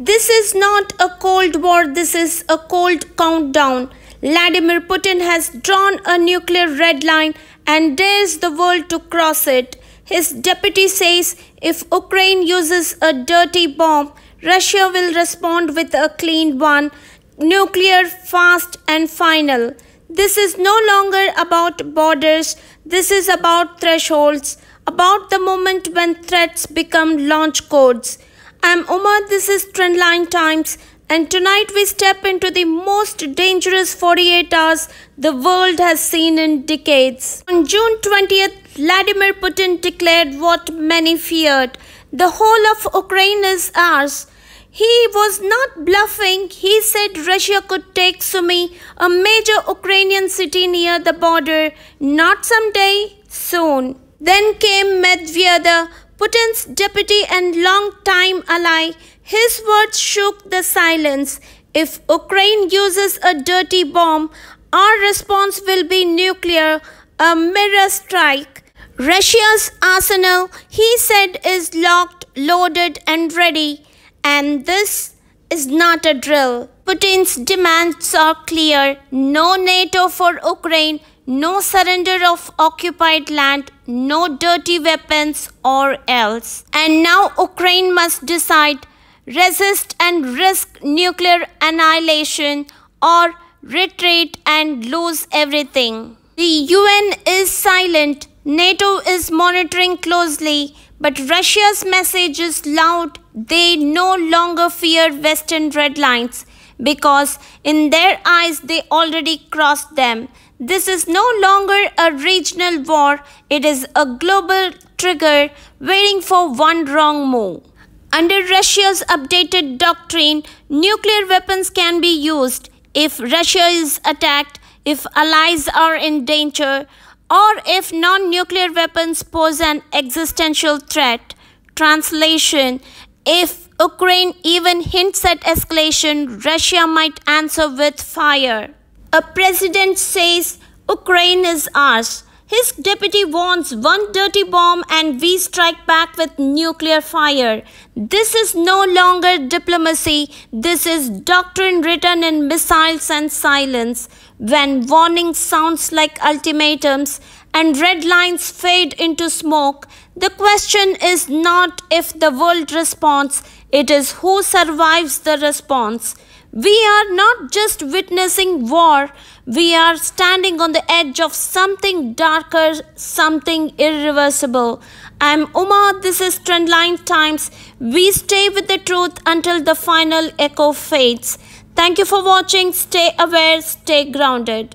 This is not a cold war, this is a cold countdown. Vladimir Putin has drawn a nuclear red line and dares the world to cross it. His deputy says if Ukraine uses a dirty bomb, Russia will respond with a clean one, nuclear, fast and final. This is no longer about borders, this is about thresholds, about the moment when threats become launch codes. I'm Uma, this is Trendline Times, and tonight we step into the most dangerous 48 hours the world has seen in decades. On June 20th, Vladimir Putin declared what many feared: the whole of Ukraine is ours. He was not bluffing. He said Russia could take Sumy, a major Ukrainian city near the border, not someday, soon. Then came Medvedev, Putin's deputy and long-time ally. His words shook the silence. If Ukraine uses a dirty bomb, our response will be nuclear, a mirror strike. Russia's arsenal, he said, is locked, loaded and ready. And this is not a drill. Putin's demands are clear. No NATO for Ukraine, no surrender of occupied land, no dirty weapons or else. And now Ukraine must decide: resist and risk nuclear annihilation, or retreat and lose everything. The UN is silent. NATO is monitoring closely. But Russia's message is loud. They no longer fear Western red lines because in their eyes they already crossed them. This is no longer a regional war. It is a global trigger waiting for one wrong move. Under Russia's updated doctrine, nuclear weapons can be used if Russia is attacked, if allies are in danger, or if non-nuclear weapons pose an existential threat. Translation: if Ukraine even hints at escalation, Russia might answer with fire. A president says Ukraine is ours. His deputy warns one dirty bomb and we strike back with nuclear fire. This is no longer diplomacy. This is doctrine written in missiles and silence. When warning sounds like ultimatums and red lines fade into smoke, the question is not if the world responds, it is who survives the response. We are not just witnessing war, we are standing on the edge of something darker, something irreversible. I'm Uma, this is Trendline Times. We stay with the truth until the final echo fades. Thank you for watching. Stay aware, stay grounded.